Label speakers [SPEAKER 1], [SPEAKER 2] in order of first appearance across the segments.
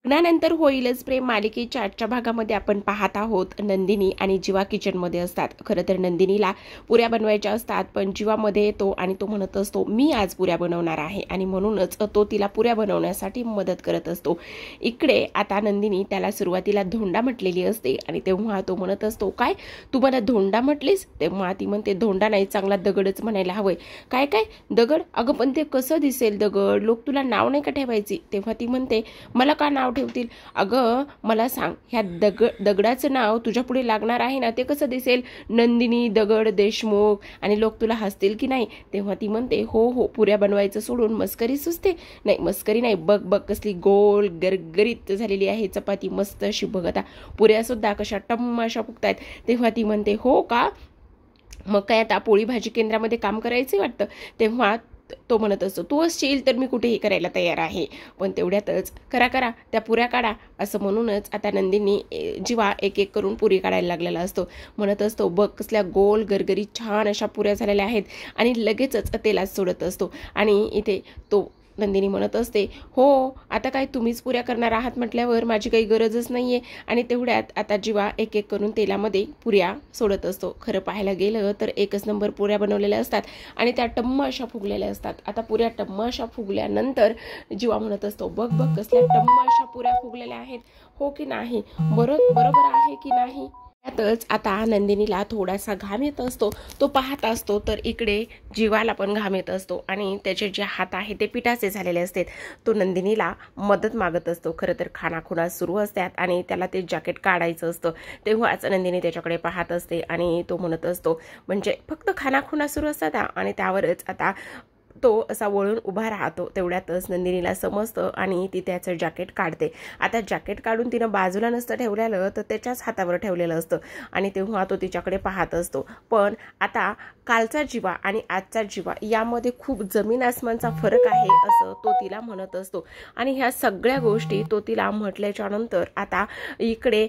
[SPEAKER 1] लग्नानंतर होईलच प्रेम मालिकेच्या आजच्या भागामध्ये आपण पाहत आहोत नंदिनी आणि जीवा किचनमध्ये असतात। खरं तर नंदिनीला पुऱ्या बनवायच्या असतात, पण जीवामध्ये येतो आणि तो म्हणत असतो मी आज पुऱ्या बनवणार आहे आणि म्हणूनच तो तिला पुऱ्या बनवण्यासाठी मदत करत असतो। इकडे आता नंदिनी त्याला सुरुवातीला धोंडा म्हटलेली असते आणि तेव्हा तो म्हणत असतो काय तू मला धोंडा म्हटलीस? तेव्हा ती म्हणते धोंडा नाही, चांगला दगडच म्हणायला हवंय। काय काय दगड? अगं पण ते कसं दिसेल दगड? लोक तुला नाव नाही का ठेवायची? तेव्हा ती म्हणते मला का नाव ठेवतील? अगं मला सांग, ह्या दगडाचं नाव तुझ्या पुढे लागणार आहे ना, ते कसं दिसेल? नंदिनी दगड देशमुख, आणि लोक तुला हसतील की नाही? तेव्हा ती म्हणते हो हो, पुऱ्या बनवायचं सोडून मस्करी सुचते? नाही मस्करी नाही, बघ बघ कसली गोल गरगरीत झालेली आहे चपाती, मस्त अशी बघ, आता पुऱ्या सुद्धा कशा टम्म अशा फुगतायत। तेव्हा ती म्हणते हो का, मग काय आता पोळी भाजी केंद्रामध्ये काम करायचं वाटतं? तेव्हा तो म्हणत असतो तू असशील तर मी कुठेही करायला तयार आहे, पण तेवढ्यातच करा करा त्या पुऱ्या काढा, असं म्हणूनच आता नंदिनी जीवा एक एक करून पुरी काढायला लागलेला असतो। म्हणत असतो बघ कसल्या गोल गरगरी छान अशा पुऱ्या झालेल्या आहेत, आणि लगेचच तेलात सोडत असतो। आणि इथे तो नंदिनी म्हणत असते हो आता काय तुम्हीच पुऱ्या करणार आहात म्हटल्यावर माझी काही गरजच नाहीये। आणि तेवढ्यात आता जीवा एक एक करून तेलामध्ये पुऱ्या सोडत असतो। खरं पाहायला गेलं तर एकच नंबर पुऱ्या बनवलेल्या असतात आणि त्या टम्म अशा फुगलेल्या असतात। आता पुऱ्या टम्म अशा फुगल्यानंतर जीवा म्हणत असतो बघ बघ कसल्या टम्म अशा पुऱ्या फुगलेल्या आहेत, हो की नाही? बरोबर आहे की नाही? त्यातच आता नंदिनीला थोडासा घाम येत असतो, तो पाहत असतो तर इकडे जीवाला पण घाम येत असतो आणि त्याचे जे हात आहे ते पिठाचे झालेले असतात। तो नंदिनीला मदत मागत असतो। खरं तर खानाखुणा सुरू असतात आणि त्याला ते जॅकेट काढायचं असतं। तेव्हाच नंदिनी त्याच्याकडे पाहत असते आणि तो म्हणत असतो म्हणजे फक्त खानाखुणा सुरू असतात आणि त्यावरच आता तो असा वळून उभा राहतो। तेवढ्यातच नंदिनीला समजतं आणि ती त्याचं जॅकेट काढते। आता जॅकेट काढून तिनं बाजूला नसतं ठेवलेलं तर त्याच्याच हातावर ठेवलेलं असतं आणि तेव्हा तो तिच्याकडे पाहत असतो। पण आता कालचा जीवा आणि आजचा जीवा यामध्ये खूप जमीन आसमानचा फरक आहे असं तो तिला म्हणत असतो। आणि ह्या सगळ्या गोष्टी तो तिला म्हटल्याच्या नंतर आता इकडे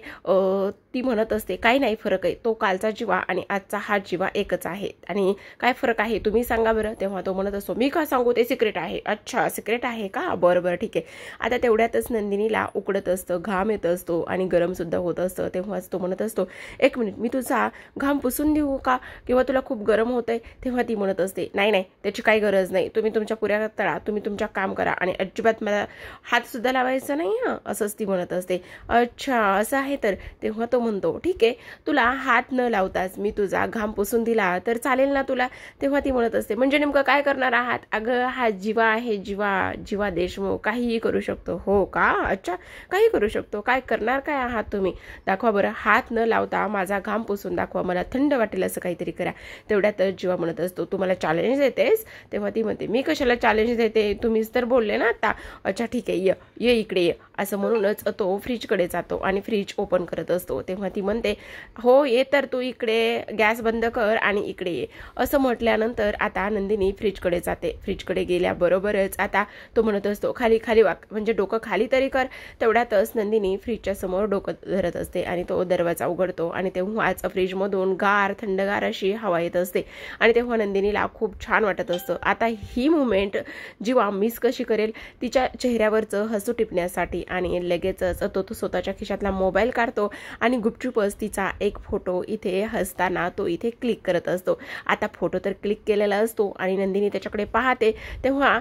[SPEAKER 1] ती म्हणत असते काही नाही फरक आहे, तो कालचा जीवा आणि आजचा हा जीवा एकच आहे। आणि काय फरक आहे तुम्ही सांगा बरं? तेव्हा तो म्हणत असतो मी का सांगू, ते सिक्रेट आहे। अच्छा सिक्रेट आहे का, बरं बरं ठीक आहे। आता तेवढ्यातच नंदिनीला उकडत असतं, घाम येत असतो आणि गरम सुद्धा होत असतं। तेव्हाच तो म्हणत असतो एक मिनिट मी तुझा घाम पुसून देऊ का, किंवा तुला खूप गरम होतंय? तेव्हा ती म्हणत असते नाही नाही त्याची काही गरज नाही, तुम्ही तुमच्या पुऱ्या तळा, तुम्ही तुमच्या काम करा आणि अजिबात मला हात सुद्धा लावायचा नाही हां, असंच ती म्हणत असते। अच्छा असं आहे तर? तेव्हा तो म्हणतो ठीक आहे, तुला हात न लावताच मी तुझा घाम पुसून दिला तर चालेल ना तुला? तेव्हा ती म्हणत असते म्हणजे नेमकं काय करणार आहात? अगं हा जीवा आहे, जीवा देशमुख, काहीही करू शकतो। हो का, अच्छा काही करू शकतो, काय करणार काय आहात तुम्ही? दाखवा बरं, हात न लावता माझा घाम पुसून दाखवा, मला थंड वाटेल असं काहीतरी करा। तेवढ्यातच जीवा म्हणत असतो तू मला चॅलेंज देतेस? तेव्हा ती म्हणते मी कशाला चॅलेंज देते, तुम्हीच तर बोलले ना आता। अच्छा ठीक आहे, ये इकडे ये, असं म्हणूनच तो फ्रीजकडे जातो आणि फ्रीज ओपन करत असतो। तेव्हा ती म्हणते हो ये तर तू इकडे, गॅस बंद कर आणि इकडे ये, असं म्हटल्यानंतर आता नंदिनी फ्रीजकडे जाते। फ्रीजकडे गेल्याबरोबरच आता तो म्हणत असतो खाली खाली वाक, म्हणजे डोकं खाली तरी कर। तेवढ्यातच नंदिनी फ्रीजच्या समोर डोकं धरत असते आणि तो दरवाजा उघडतो आणि तेव्हाच फ्रीजमधून गार थंडगार अशी हवा येत असते आणि तेव्हा नंदिनीला खूप छान वाटत असतं। आता ही मुमेंट जीवा मिस कशी करेल तिच्या चेहऱ्यावरचं हसू टिपण्यासाठी, आणि लगेचच तो स्वतःच्या खिशातला मोबाईल काढतो आणि गुपचूपच तिचा एक फोटो इथे हसताना तो इथे क्लिक करत असतो। आता फोटो तर क्लिक केलेला असतो आणि नंदिनी त्याच्याकडे पाहते तेव्हा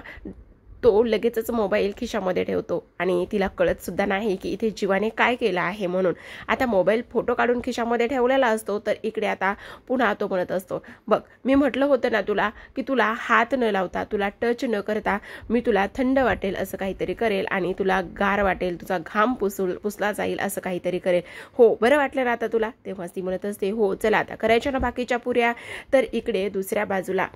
[SPEAKER 1] तो लगेचच मोबाईल खिशामध्ये ठेवतो आणि तिला कळत सुद्धा नाही की इथे जीवाने काय केलं आहे म्हणून। आता मोबाईल फोटो काढून खिशामध्ये ठेवलेला असतो तर इकडे आता पुन्हा तो म्हणत असतो बघ मी म्हटलं होतं ना तुला की तुला हात न लावता, तुला टच न करता मी तुला थंड वाटेल असं काहीतरी करेल आणि तुला गार वाटेल, तुझा घाम पुसला जाईल असं काहीतरी करेल। हो बरं वाटलं ना आता तुला? तेव्हा ती म्हणत असते हो चला आता करायच्या ना बाकीच्या पुऱ्या। तर इकडे दुसऱ्या बाजूला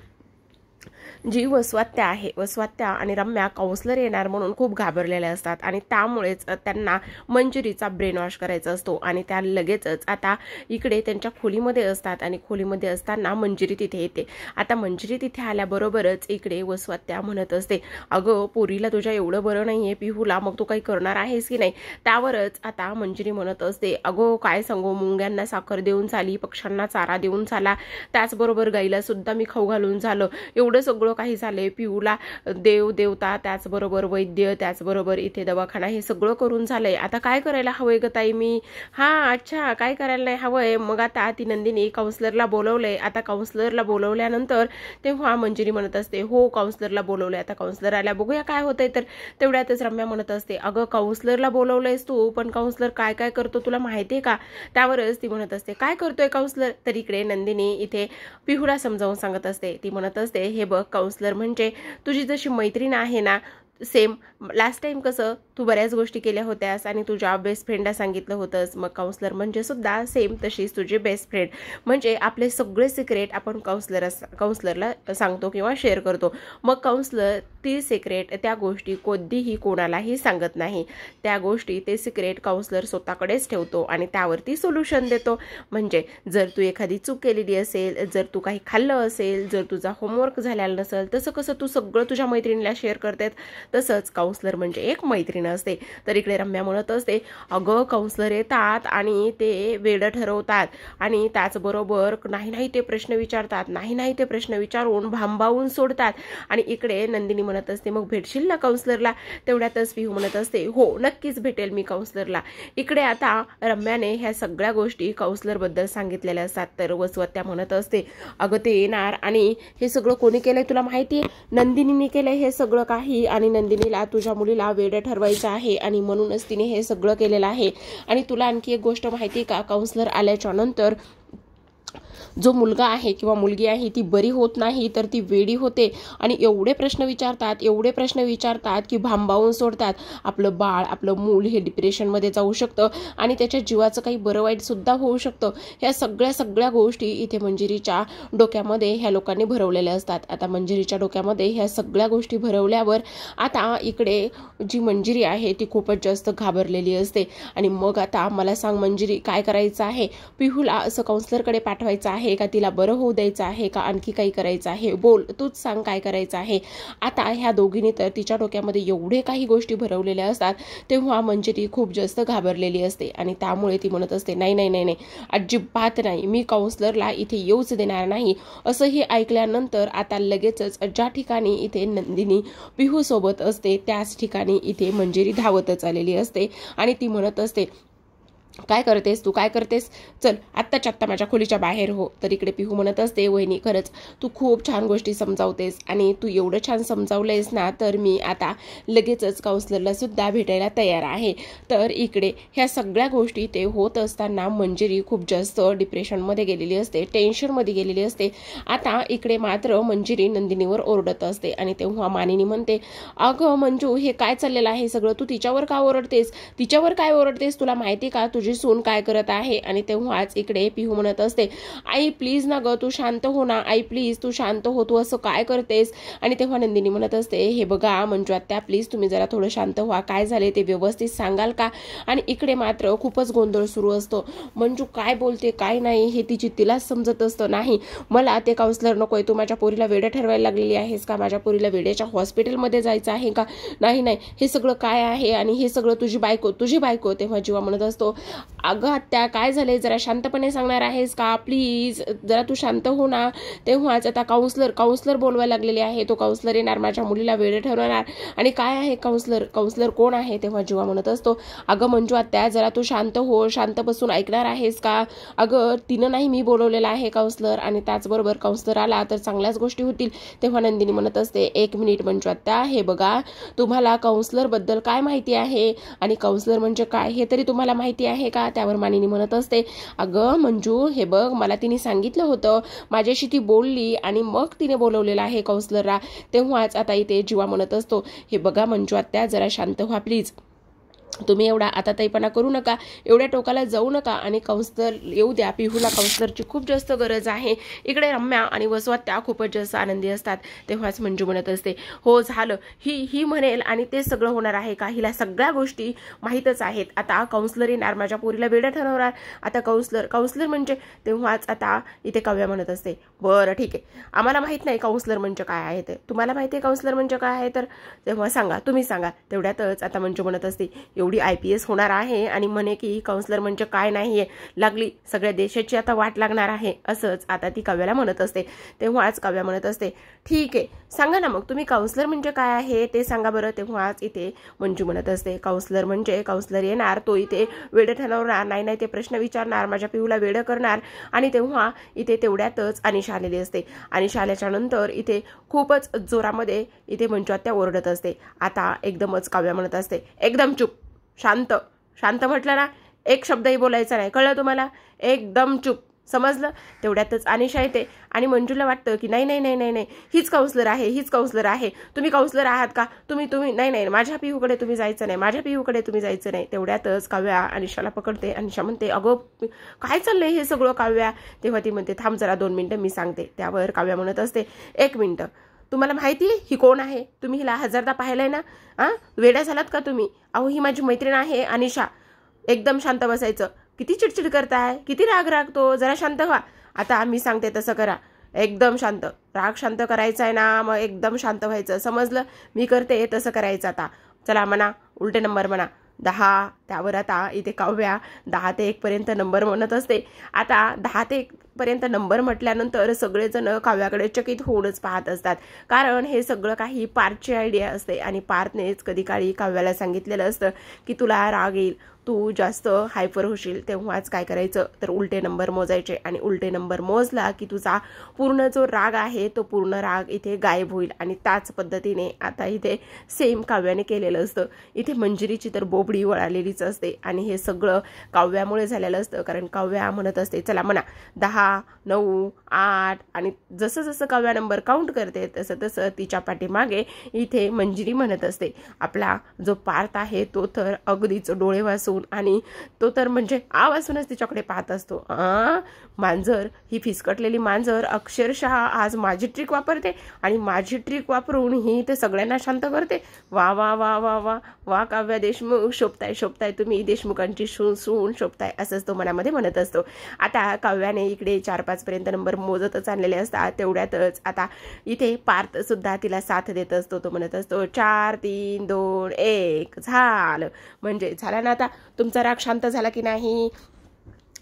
[SPEAKER 1] जी वसवात्या आहे, वसवात्या आणि रम्या काउन्सलर येणार म्हणून खूप घाबरलेल्या असतात आणि त्यामुळेच त्यांना मंजिरीचा ब्रेन वॉश करायचा असतो आणि त्या लगेचच आता इकडे त्यांच्या खोलीमध्ये असतात आणि खोलीमध्ये असताना मंजिरी तिथे येते। आता मंजिरी तिथे आल्याबरोबरच इकडे वसवात्या म्हणत असते अगं पोरीला तुझ्या एवढं बरं नाहीये पिहूला, मग तू काही करणार आहेस की नाही? त्यावरच आता मंजिरी म्हणत असते अगो काय सांगू, मुंग्यांना साखर देऊन झाली, पक्ष्यांना चारा देऊन झाला, त्याचबरोबर गाईला सुद्धा मी खाऊ घालून झालं, एवढं एवढं सगळं काही झालंय, पिऊला देव देवता त्याचबरोबर वैद्य त्याचबरोबर इथे दवाखाना हे सगळं करून झालंय, आता काय करायला हवंय ग ताई मी? हा अच्छा काय करायला नाही हवंय? मग आता ती नंदिनी काउन्सलरला बोलवलंय. आता काउन्सलरला बोलवल्यानंतर तेव्हा मंजिरी म्हणत असते हो काउन्सलरला बोलवलंय, आता काउन्सलर आल्या बघूया काय होतंय. तर तेवढ्यातच रम्या म्हणत असते अगं काउन्सलरला बोलवलंयस तू, पण काउन्सलर काय काय करतो तुला माहितीये का? त्यावरच ती म्हणत असते काय करतोय काउन्सलर? तर इकडे नंदिनी इथे पिहूला समजावून सांगत असते. ती म्हणत असते हे बघ काउन्सलर म्हणजे तुझी जशी मैत्रीण आहे ना सेम, लास्ट टाइम कसं तू बऱ्याच गोष्टी केल्या होत्यास आणि तुझ्या बेस्ट फ्रेंडला सांगितलं होतंस, मग काउन्सलर म्हणजे सुद्धा सेम तशीच तुझी बेस्ट फ्रेंड, म्हणजे आपले सगळे सिक्रेट आपण काउन्सलरला सांगतो किंवा शेअर करतो. मग काउन्सलर ती सिक्रेट त्या गोष्टी कधीही कोणालाही सांगत नाही, त्या गोष्टी ते सिक्रेट काउन्सलर स्वतःकडेच ठेवतो आणि त्यावरती सोल्युशन देतो. म्हणजे जर तू एखादी चूक केलेली असेल, जर तू काही खाल्लं असेल, जर तुझा होमवर्क झालेला नसेल, तसं कसं तू सगळं तुझ्या मैत्रिणीला शेअर करतेस, तसंच काउन्सलर म्हणजे एक मैत्रीण असते. तर इकडे रम्या म्हणत असते अगं काउन्सलर येतात आणि ते वेडं ठरवतात आणि त्याचबरोबर नाही ते प्रश्न विचारतात, नाही ते प्रश्न विचारून भांबावून सोडतात. आणि इकडे नंदिनी म्हणत असते मग भेटशील ना काउन्सलरला? तेवढ्यातच पिहू म्हणत असते हो नक्कीच भेटेल मी काउन्सलरला. इकडे आता रम्याने ह्या सगळ्या गोष्टी काउन्सलर बद्दल सांगितलेल्या असतात. तर वसवत्या म्हणत असते अगं ते येणार आणि हे सगळं कोणी केलंय तुला माहितीये? नंदिनीने केलंय हे सगळं काही, आणि नंदिनीला तुझ्या मुलीला वेडं ठरवायचं आहे आणि म्हणूनच तिने हे सगळं केलेलं आहे. आणि तुला आणखी एक गोष्ट माहिती का, काउन्सलर आल्याच्या नंतर जो मुलगा आहे किंवा मुलगी आहे ती बरी होत नाही तर ती वेडी होते आणि एवढे प्रश्न विचारतात की भांबावून सोडतात. आपलं बाळ आपलं मूल हे डिप्रेशनमध्ये जाऊ शकतं आणि त्याच्या जीवाचं काही बरं वाईट सुद्धा होऊ शकतं. ह्या सगळ्या गोष्टी इथे मंजिरीच्या डोक्यामध्ये ह्या लोकांनी भरवलेल्या असतात. आता मंजिरीच्या डोक्यामध्ये ह्या सगळ्या गोष्टी भरवल्यावर आता इकडे जी मंजिरी आहे ती खूपच जास्त घाबरलेली असते. आणि मग आता मला सांग मंजिरी काय करायचं आहे? पिहूला असं काउन्सलरकडे पाठवायचं आहे का, तिला बरं होऊ द्यायचं आहे का, आणखी काही करायचं आहे? बोल तूच सांग काय करायचं आहे. आता ह्या दोघींनी तर तिच्या डोक्यामध्ये एवढे काही गोष्टी भरवलेल्या असतात. तेव्हा मंजिरी खूप जास्त घाबरलेली असते आणि त्यामुळे ती म्हणत असते नाही अजिबात नाही, मी काउन्सलरला इथे येऊच देणार नाही. असं हे ऐकल्यानंतर आता लगेचच ज्या ठिकाणी इथे नंदिनी पिहू सोबत असते त्याच ठिकाणी इथे मंजिरी धावतच आलेली असते आणि ती म्हणत असते काय करतेस तू, काय करतेस? चल आत्ताच्या आत्ता माझ्या खोलीच्या बाहेर हो. तर इकडे पिहू म्हणत असते वहिनी खरंच तू खूप छान गोष्टी समजावतेस आणि तू एवढं छान समजावलंयस ना तर मी आता लगेचच काउन्सलरला सुद्धा भेटायला तयार आहे. तर इकडे ह्या सगळ्या गोष्टी ते होत असताना मंजिरी खूप जास्त डिप्रेशनमध्ये गेलेली असते, टेन्शनमध्ये गेलेली असते. आता इकडे मात्र मंजिरी नंदिनीवर ओरडत असते आणि तेव्हा मानिनी म्हणते अगं मंजू हे काय चाललेलं आहे सगळं, तू तिच्यावर का ओरडतेस? तिच्यावर काय ओरडतेस? तुला माहिती का तुझी सून काय करत आहे? आणि तेव्हाच इकडे पिहू म्हणत असते आई प्लीज ना ग तू शांत हो ना, आई प्लीज तू शांत हो, तू असं काय करतेस? आणि तेव्हा नंदिनी म्हणत असते हे बघा मंजू आत्या प्लीज तुम्ही जरा थोडं शांत व्हा, काय झाले ते व्यवस्थित सांगाल का? आणि इकडे मात्र खूपच गोंधळ सुरू असतो. मंजू काय बोलते काय नाही हे तिलाच समजत असतं. नाही मला ते काउन्सलर नकोय, तू माझ्या पोरीला वेडं ठरवायला लागलेली आहेस का? माझ्या पोरीला वेड्याच्या हॉस्पिटलमध्ये जायचं आहे का? नाही हे सगळं काय आहे आणि हे सगळं तुझी बायको. तेव्हा जीवा म्हणत असतो अगं आत्या काय झाले, जरा शांतपणे सांगणार आहेस का? प्लीज जरा तू शांत हो ना. तेव्हाच आता काउन्सलर बोलवायला लागलेले आहे, तो काउन्सलर येणार माझ्या मुलीला वेडे ठरवणार. आणि काय आहे काउन्सलर कोण आहे? तेव्हा जीवा म्हणत असतो अगं मंजू आत्या जरा तू शांत हो, शांत बसून ऐकणार आहेस का? अगं तिनं नाही मी बोलवलेला आहे काउन्सलर, आणि त्याचबरोबर काउन्सलर आला तर चांगल्याच गोष्टी होतील. तेव्हा नंदिनी म्हणत असते एक मिनिट मंजू आत्या, हे बघा तुम्हाला काउन्सलर बद्दल काय माहिती आहे आणि काउन्सलर म्हणजे काय हे तरी तुम्हाला माहिती आहे का? त्यावर मानिनी म्हणत असते अगं मंजू हे बघ मला तिने सांगितलं होतं, माझ्याशी ती बोलली आणि मग तिने बोलवलेलं आहे काउन्सलरला. तेव्हाच आता इथे जीवा म्हणत असतो हे बघा मंजू आत्या जरा शांत व्हा प्लीज, तुम्ही एवढा आता ताईपणा करू नका, एवढ्या टोकाला जाऊ नका आणि काउन्सलर येऊ द्या. पिहूला काउन्सलरची खूप जास्त गरज आहे. इकडे रम्या आणि वसवत्या खूपच जास्त आनंदी असतात. तेव्हाच मंजू म्हणत असते हो झालं, ही म्हणेल आणि ते सगळं होणार आहे का? हिला सगळ्या गोष्टी माहीतच आहेत. आता काउन्सलर येणार माझ्या पोरीला वेडं ठरवणार. आता काउन्सलर म्हणजे तेव्हाच आता इथे काव्या म्हणत असते बरं ठीक आहे, आम्हाला माहित नाही काउन्सलर म्हणजे काय आहे ते, तुम्हाला माहिती आहे काउन्सलर म्हणजे काय आहे तर तेव्हा सांगा, तुम्ही सांगा. तेवढ्यातच आता मंजू म्हणत असते एवढी IPS होणार आहे आणि म्हणे की काउन्सलर म्हणजे काय नाहीये, लागली सगळ्या देशाची आता वाट लागणार आहे, असंच आता ती काव्याला म्हणत असते. तेव्हाच काव्या म्हणत असते, ठीक आहे सांगा ना मग तुम्ही काउन्सलर म्हणजे काय आहे ते सांगा बरं. तेव्हाच इथे मंजू म्हणत असते, काउन्सलर म्हणजे काउन्सलर येणार, तो इथे वेळ ठरवणार, नाही ते प्रश्न विचारणार, माझ्या पिऊला वेळ करणार. आणि तेव्हा इथे तेवढ्यातच अनिशा आलेली असते. अनिशा आल्याच्या नंतर इथे खूपच जोरामध्ये इथे मंजू आत्या ओरडत असते. आता एकदमच काव्या म्हणत असते, एकदम चूप, शांत. शांत म्हटलं ना, एक शब्दही बोलायचा नाही, कळलं तुम्हाला, एकदम चूप, समजलं. तेवढ्यातच अनिशा येते आणि मंजूला वाटतं की नाही हीच काउन्सलर आहे, हीच काउन्सलर आहे. तुम्ही काउन्सलर आहात का? तुम्ही नाही माझ्या पिऊकडे तुम्ही जायचं नाही, माझ्या पिऊकडे तुम्ही जायचं नाही. तेवढ्यातच काव्या अनिशाला पकडते. अनिशा म्हणते, अगं काय चाललंय हे सगळं काव्या? तेव्हा ती म्हणते, थांब जरा 2 मिनिटं मी सांगते. त्यावर काव्या म्हणत असते, 1 मिनिटं, तुम्हाला माहिती आहे ही कोण आहे? तुम्ही हिला 1000दा पाहिलंय ना? वेड्या झालात का तुम्ही? अहो ही माझी मैत्रीण आहे अनिशा. एकदम शांत बसायचं. किती चिडचिड करताय, किती राग रागतो, जरा शांत व्हा. आता आम्ही सांगते तसं करा, एकदम शांत. राग शांत करायचा आहे ना, मग एकदम शांत व्हायचं, समजलं. मी करते तसं करायचं. आता चला म्हणा, उलटे नंबर म्हणा. 10. त्यावर आता इथे काव्या 10 ते 1 पर्यंत नंबर म्हणत असते. आता 10 ते 1 पर्यंत नंबर म्हटल्यानंतर सगळेजण काव्याकडे चकित होऊनच पाहत असतात, कारण हे सगळं काही पार्थची आयडिया असते आणि पार्थनेच कधी काळी काव्याला सांगितलेलं असतं की तुला राग येईल, तू जास्त हायपर होशील, तेव्हाच काय करायचं तर उलटे नंबर मोजायचे आणि उलटे नंबर मोजला की तुझा पूर्ण जो राग आहे तो पूर्ण राग इथे गायब होईल. आणि त्याच पद्धतीने आता इथे सेम काव्याने केलेलं असतं. इथे मंजिरीची तर बोबडी वळालेलीच असते आणि हे सगळं काव्यामुळे झालेलं असतं, कारण काव्या म्हणत असते, चला म्हणा 10, 9, 8 आणि जसं जसं काव्या नंबर काउंट करते तसं तसं तिच्या पाठीमागे इथे मंजिरी म्हणत असते. आपला जो पार्थ आहे तो तर अगदीच डोळे वाचून आणि तो तर म्हणजे आवाजूनच तिच्याकडे पाहत असतो. मांजर, ही फिसकटलेली मांजर अक्षरशः आज माझी ट्रिक वापरते आणि माझी ट्रिक वापरून ही ते सगळ्यांना शांत करते. वा वा वा वा वा वा काव्या देशमुख, शोभताय तुम्ही देशमुखांची सून शोभताय, असंच तो मनामध्ये म्हणत असतो. आता काव्याने इकडे 4-5 पर्यंत नंबर मोजतच आणलेले असतात. तेवढ्यातच आता इथे पार्थ सुद्धा तिला साथ देत असतो. तो म्हणत असतो, 4, 3, 2, 1 झालं. म्हणजे झाला ना, आता तुमचा राग शांत झाला की नाही?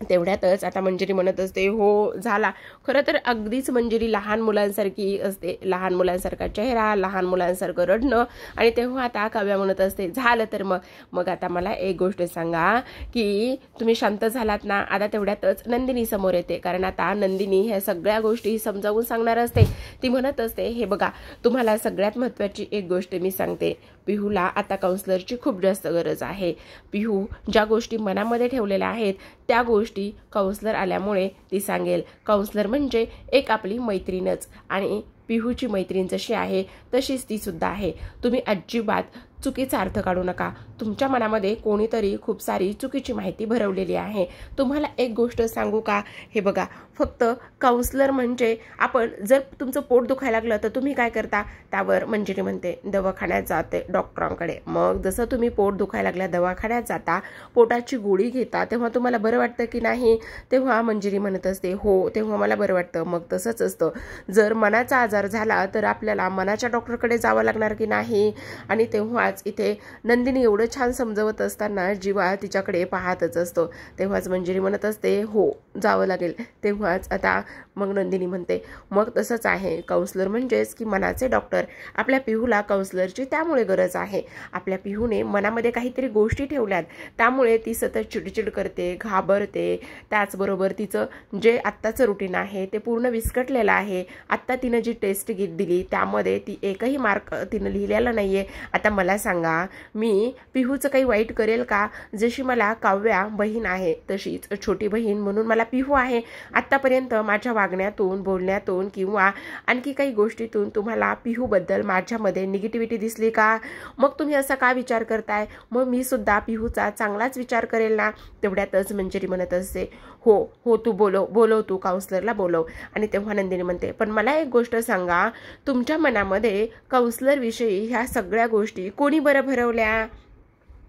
[SPEAKER 1] तेवढ्यातच आता मंजिरी म्हणत असते, हो झाला. खरं तर अगदीच मंजिरी लहान मुलांसारखी असते, लहान मुलांसारखा चेहरा, लहान मुलांसारखं रडणं. आणि तेव्हा आता काव्या म्हणत असते, झालं तर मग आता मला एक गोष्ट सांगा की तुम्ही शांत झालात ना. आता तेवढ्यातच नंदिनी समोर येते, कारण आता नंदिनी ह्या सगळ्या गोष्टी समजावून सांगणार असते. ती म्हणत असते, हे बघा तुम्हाला सगळ्यात महत्त्वाची एक गोष्ट मी सांगते, पिहूला आता काउन्सलरची खूप जास्त गरज आहे. पिहू ज्या गोष्टी मनामध्ये ठेवलेल्या आहेत त्या गोष्टी काउन्सलर आल्यामुळे ती सांगेल. काउन्सलर म्हणजे एक आपली मैत्रीणच आणि पिहूची मैत्रीण जशी आहे तशीच ती सुद्धा आहे. तुम्ही अजिबात चुकीचा अर्थ काढू नका. तुमच्या मनामध्ये कोणीतरी खूप सारी चुकीची माहिती भरवलेली आहे. तुम्हाला एक गोष्ट सांगू का? हे बघा, फक्त काउन्सलर म्हणजे आपण जर तुमचं पोट दुखायला लागलं तर तुम्ही काय करता? त्यावर मंजिरी म्हणते, दवाखान्यात जाते डॉक्टरांकडे. मग जसं तुम्ही पोट दुखायला लागल्या दवाखान्यात जाता, पोटाची गोळी घेता, तेव्हा तुम्हाला बरं वाटतं की नाही? तेव्हा मंजिरी म्हणत असते, हो तेव्हा मला बरं वाटतं. मग तसंच असतं, जर मनाचा आजार झाला तर आपल्याला मनाच्या डॉक्टरकडे जावं लागणार की नाही? आणि तेव्हाच इथे नंदिनी एवढं छान समजवत असताना जीवा तिच्याकडे पाहतच असतो. तेव्हाच मंजिरी म्हणत असते, हो जावं लागेल. तेव्हाच आता मग नंदिनी म्हणते, मग तसंच आहे, काउन्सलर म्हणजेच की मनाचे डॉक्टर. आपल्या पिहूला काउन्सलरची त्यामुळे गरज आहे. आपल्या पिहूने मनामध्ये काहीतरी गोष्टी ठेवल्यात, त्यामुळे ती सतत चिडचिड करते, घाबरते. त्याचबरोबर तिचं जे आत्ताचं रुटीन आहे ते पूर्ण विस्कटलेलं आहे. आत्ता तिनं जी टेस्ट दिली त्यामध्ये ती एकही मार्क तिनं लिहिलेला नाहीये. आता मला सांगा, मी पिहूचं काही वाईट करेल का? जशी मला काव्या बहीण आहे तशीच छोटी बहीण म्हणून मला पिहू आहे. आत्तापर्यंत माझ्या वागण्यातून, बोलण्यातून किंवा आणखी काही गोष्टीतून तुम्हाला पिहूबद्दल माझ्यामध्ये निगेटिव्हिटी दिसली का? मग तुम्ही असा का विचार करताय? मग मी सुद्धा पिहूचा चांगलाच विचार करेल ना. तेवढ्यातच मंजिरी म्हणत असते, हो तू बोलव तू काउन्सलरला बोलव. आणि तेव्हा नंदिनी म्हणते, पण मला एक गोष्ट सांगा, तुमच्या मनामध्ये काउन्सलर विषयी ह्या सगळ्या गोष्टी कोणी बरं भरवल्या?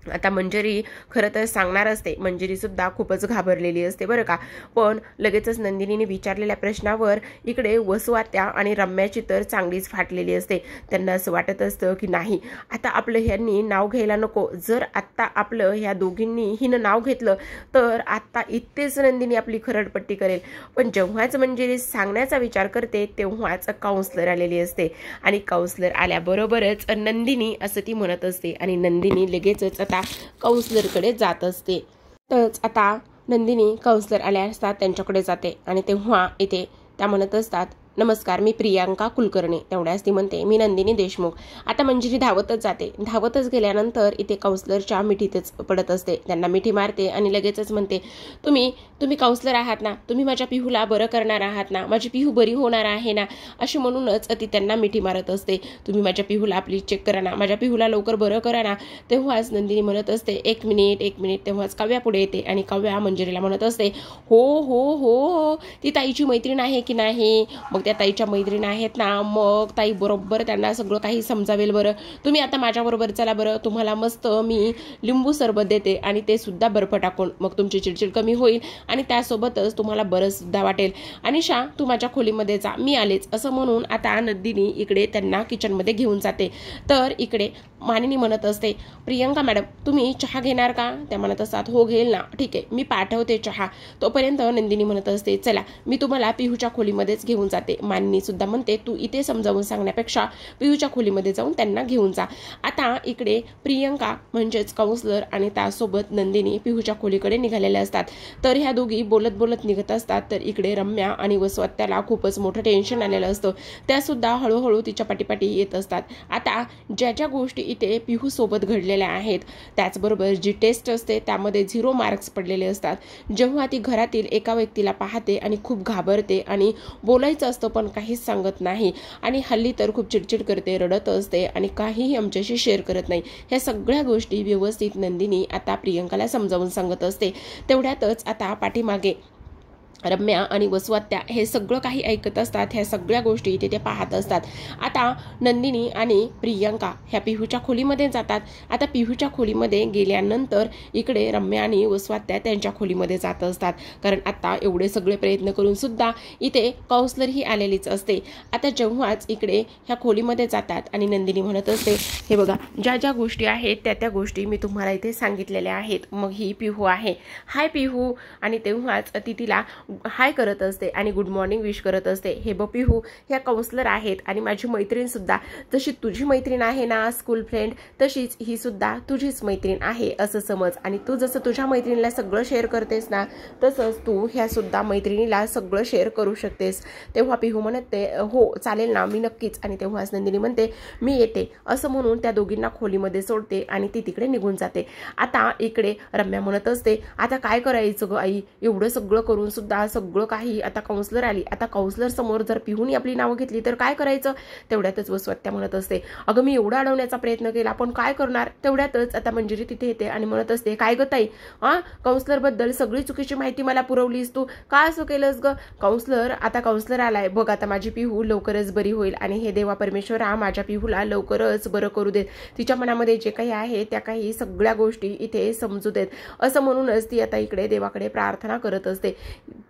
[SPEAKER 1] आता मंजिरी खरं तर सांगणार असते, मंजिरीसुद्धा खूपच घाबरलेली असते बरं का. पण लगेचच नंदिनीने विचारलेल्या प्रश्नावर इकडे वसुआत्या आणि रम्याची तर चांगलीच फाटलेली असते. त्यांना असं वाटत असतं की नाही, आता आपलं ह्यांनी नाव घ्यायला नको. जर आत्ता आपलं ह्या दोघींनी हिनं नाव घेतलं तर आत्ता इथेच नंदिनी आपली खरडपट्टी करेल. पण जेव्हाच मंजिरी सांगण्याचा विचार करते तेव्हाच काउन्सलर आलेली असते आणि काउन्सलर आल्याबरोबरच नंदिनी असं ती म्हणत असते आणि नंदिनी लगेचच आता काउन्सलरकडे जात असते. तरच आता नंदिनी काउन्सलर आल्या असतात त्यांच्याकडे जाते आणि तेव्हा इथे त्या म्हणत असतात, नमस्कार, मी प्रियांका कुलकर्णी. तेवढ्याच ती म्हणते, मी नंदिनी देशमुख. आता मंजिरी धावतच जाते. धावतच गेल्यानंतर इथे काउन्सलरच्या मिठीतच पडत असते. त्यांना मिठी मारते आणि लगेचच म्हणते, तुम्ही काउन्सलर आहात ना, तुम्ही माझ्या पिहूला बरं करणार आहात ना, माझी पिहू बरी होणार आहे ना, अशी म्हणूनच ती त्यांना मिठी मारत असते. तुम्ही माझ्या पिहूला प्लीज चेक करा ना, माझ्या पिहूला लवकर बरं करा ना. तेव्हाच नंदिनी म्हणत असते, एक मिनिट. तेव्हाच काव्या पुढे येते आणि काव्या मंजिरीला म्हणत असते, हो हो हो, ती ताईची मैत्रीण आहे की नाही. मग त्या ताईच्या मैत्रीण आहेत ना, मग ताई बरोबर त्यांना सगळं काही समजावेल. बरं तुम्ही आता माझ्याबरोबर चला, बरं तुम्हाला मस्त मी लिंबू सरबत देते आणि ते सुद्धा बर्फ टाकून, मग तुमची चिडचिड कमी होईल आणि त्यासोबतच तुम्हाला बरं सुद्धा वाटेल. अनिशा, तू माझ्या खोलीमध्ये जा, मी आलेच, असं म्हणून आता नंदिनी इकडे त्यांना किचनमध्ये घेऊन जाते. तर इकडे मानिनी म्हणत असते, प्रियंका मॅडम तुम्ही चहा घेणार का. त्या म्हणत असतात, हो घेईल ना, ठीक आहे मी पाठवते चहा. तोपर्यंत नंदिनी म्हणत असते, चला मी तुम्हाला पिहूच्या खोलीमध्येच घेऊन जाते. मानिनी सुद्धा म्हणते, तू इथे समजावून सांगण्यापेक्षा पिहूच्या खोलीमध्ये जाऊन त्यांना घेऊन जा. आता इकडे प्रियंका म्हणजेच काउन्सलर आणि त्यासोबत नंदिनी पिहूच्या खोलीकडे निघालेल्या असतात. तर ह्या दोघी बोलत बोलत निघत असतात. तर इकडे रम्या आणि वसुआत्याला खूपच मोठं टेन्शन आलेलं असतं. त्या सुद्धा हळूहळू तिच्या पाठीपाठी येत असतात. आता ज्या ज्या गोष्टी इथे पिहू सोबत घडलेल्या आहेत, त्याचबरोबर जी टेस्ट असते त्यामध्ये 0 मार्क्स पडलेले असतात. जेव्हा ती घरातील एका व्यक्तीला पाहते आणि खूप घाबरते आणि बोलायचं असतं पण काहीच सांगत नाही आणि हल्ली तर खूप चिडचिड करते, रडत असते आणि काहीही आमच्याशी शेअर करत नाही. ह्या सगळ्या गोष्टी व्यवस्थित नंदिनी आता प्रियंकाला समजावून सांगत असते. तेवढ्यातच आता पाठीमागे रम्या आणि वसुआत्या हे सगळं काही ऐकत असतात. ह्या सगळ्या गोष्टी इथे ते पाहत असतात. आता नंदिनी आणि प्रियंका ह्या पिहूच्या खोलीमध्ये जातात. आता पिहूच्या खोलीमध्ये गेल्यानंतर इकडे रम्या आणि वसुआत्या त्यांच्या खोलीमध्ये जात असतात. कारण आता एवढे सगळे प्रयत्न करून सुद्धा इथे काउन्सलर ही आलेलीच असते. आता जेव्हाच इकडे ह्या खोलीमध्ये जातात आणि नंदिनी म्हणत असते, हे बघा ज्या ज्या गोष्टी आहेत त्या गोष्टी मी तुम्हाला इथे सांगितलेल्या आहेत. मग ही पिहू आहे, हाय पिहू, आणि तेव्हाच ती तिला हाय करत असते आणि गुड मॉर्निंग विश करत असते. हे बघ पिहू, ह्या काउन्सलर आहेत आणि माझी मैत्रीण सुद्धा, जशी तुझी मैत्रीण आहे ना स्कूल फ्रेंड, तशीच ही सुद्धा तुझीच मैत्रीण आहे असं समज. आणि तू जसं तुझ्या मैत्रिणीला सगळं शेअर करतेस ना, तसंच तू ह्या सुद्धा मैत्रिणीला सगळं शेअर करू शकतेस. तेव्हा पिहू म्हणते, हो चालेल ना, मी नक्कीच. आणि तेव्हाच नंदिनी म्हणते, मी येते, असं म्हणून त्या दोघींना खोलीमध्ये सोडते आणि ती तिकडे निघून जाते. आता इकडे रम्या म्हणत असते, आता काय करायचं ग आई, एवढं सगळं करून सुद्धा सगळं काही, आता काउन्सलर आली, आता काउन्सलर समोर जर पिहूनी आपली नावं घेतली तर काय करायचं. तेवढ्यातच वसुआत्या म्हणत असते, अगं मी एवढा अडवण्याचा प्रयत्न केला पण काय करणार. तेवढ्यातच आता मंजिरी तिथे येते आणि म्हणत असते, काय ग ताई, काउन्सलर बद्दल सगळी चुकीची माहिती मला पुरवलीस तू, का असं केलंस ग. काउन्सलर, आता काउन्सलर आलाय बघ, आता माझी पिहू लवकरच बरी होईल आणि हे देवा परमेश्वरा माझ्या पिहूला लवकरच बरं करू देत, तिच्या मनामध्ये जे काही आहे त्या काही सगळ्या गोष्टी इथे समजू देत, असं म्हणूनच ती आता इकडे देवाकडे प्रार्थना करत असते.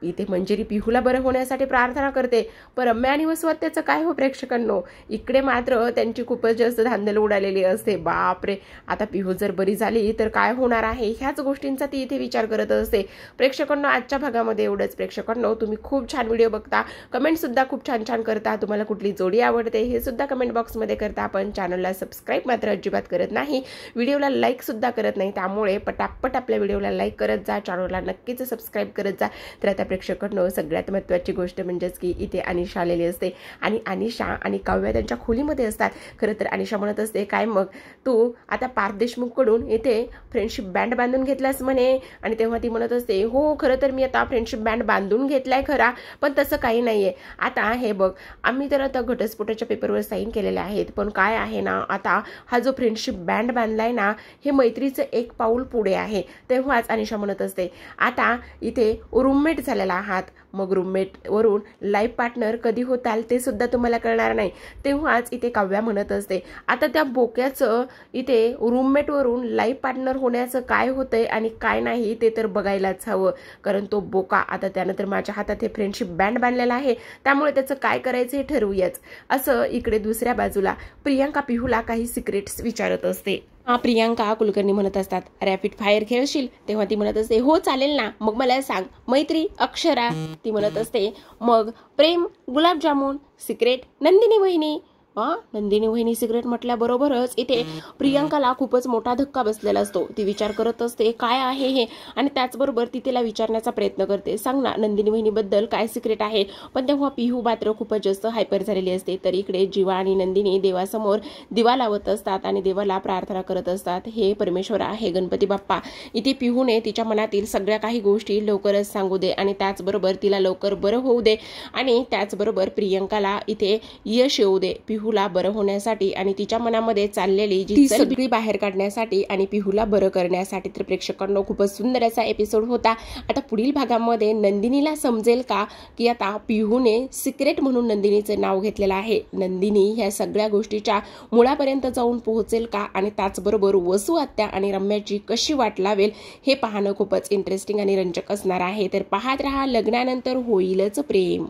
[SPEAKER 1] इथे मंजिरी पिहूला बरं होण्यासाठी प्रार्थना करते. पण रम्या आणि वसुआत्याचं काय हो प्रेक्षकांनो, इकडे मात्र त्यांची खूपच जास्त धांदल उडालेली असते. बापरे, आता पिहू जर बरी झाली तर काय होणार आहे, ह्याच गोष्टींचा ती इथे विचार करत असते. प्रेक्षकांनो, आजच्या भागामध्ये एवढंच. प्रेक्षकांनो, तुम्ही खूप छान व्हिडिओ बघता, कमेंट सुद्धा खूप छान छान करता, तुम्हाला कुठली जोडी आवडते हे सुद्धा कमेंट बॉक्समध्ये करता, पण चॅनलला सबस्क्राईब मात्र अजिबात करत नाही, व्हिडिओला लाईक सुद्धा करत नाही. त्यामुळे पटापट आपल्या व्हिडिओला लाईक करत जा, चॅनलला नक्कीच सबस्क्राईब करत जा. तर आता प्रेक्षकांनो, सगळ्यात महत्त्वाची गोष्ट म्हणजेच की इथे अनिशा आलेली असते आणि अनिशा आणि काव्या त्यांच्या खोलीमध्ये असतात. खरं तर अनिशा म्हणत असते, काय मग तू आता पार्थ देशमुखकडून इथे फ्रेंडशिप बँड बांधून घेतलास म्हणे. आणि तेव्हा ती म्हणत असते, हो खरं तर मी आता फ्रेंडशिप बँड बांधून घेतलाय खरा, पण तसं काही नाहीये. आता हे बघ, आम्ही तर आता घटस्फोटाच्या पेपरवर साईन केलेले आहेत, पण काय आहे ना, आता हा जो फ्रेंडशिप बँड बांधलाय ना, हे मैत्रीचं एक पाऊल पुढे आहे. तेव्हाच अनिशा म्हणत असते, आता इथे रूममेट झाले झालेला आहात, मग रूममेटवरून लाईफ पार्टनर कधी होताल ते सुद्धा तुम्हाला कळणार नाही. तेव्हाच इथे काव्या म्हणत असते, आता त्या बोक्याचं इथे रूममेटवरून लाईफ पार्टनर होण्याचं काय होतंय आणि काय नाही ते तर बघायलाच हवं. कारण तो बोका आता त्यानंतर माझ्या हातात हे फ्रेंडशिप बँड बांधलेला आहे, त्यामुळे त्याचं काय करायचं हे ठरवूयाच. असं इकडे दुसऱ्या बाजूला प्रियांका पिहूला काही सिक्रेट्स विचारत असते. प्रियांका कुलकर्णी म्हणत असतात, रॅपिड फायर खेळशील? तेव्हा ती म्हणत असते, हो चालेल ना. मग मला सांग, मैत्री अक्षरा? ती म्हणत असते, मग प्रेम गुलाबजामुन, सिक्रेट नंदिनी वहिनी. नंदिनी वहिनी सिक्रेट म्हटल्याबरोबरच इथे प्रियांकाला खूपच मोठा धक्का बसलेला असतो. ती विचार करत असते काय आहे हे, आणि त्याचबरोबर ती तिला विचारण्याचा प्रयत्न करते, सांग ना नंदिनी वहिनीबद्दल काय सिक्रेट आहे. पण तेव्हा पिहू मात्र खूपच जास्त हायपर झालेली असते. तर इकडे जीवा आणि नंदिनी देवासमोर दिवा लावत असतात आणि देवाला प्रार्थना करत असतात, हे परमेश्वरा, हे गणपती बाप्पा, इथे पिहूने तिच्या मनातील सगळ्या काही गोष्टी लवकरच सांगू दे आणि त्याचबरोबर तिला लवकर बरं होऊ दे आणि त्याचबरोबर प्रियांकाला इथे यश येऊ दे. पिहूला बरं होण्यासाठी आणि तिच्या मनामध्ये चाललेली जी सगळी बाहेर काढण्यासाठी आणि पिहूला बरं करण्यासाठी. तर प्रेक्षकांना खूपच सुंदर असा एपिसोड होता. आता पुढील भागामध्ये नंदिनीला समजेल का की आता पिहूने सिक्रेट म्हणून नंदिनीचं नाव घेतलेलं आहे, नंदिनी ह्या सगळ्या गोष्टीच्या मुळापर्यंत जाऊन पोहोचेल का आणि त्याचबरोबर वसू आत्या आणि रम्याची कशी वाट लावेल हे पाहणं खूपच इंटरेस्टिंग आणि रंजक असणार आहे. तर पाहत रहा लग्नानंतर होईलच प्रेम.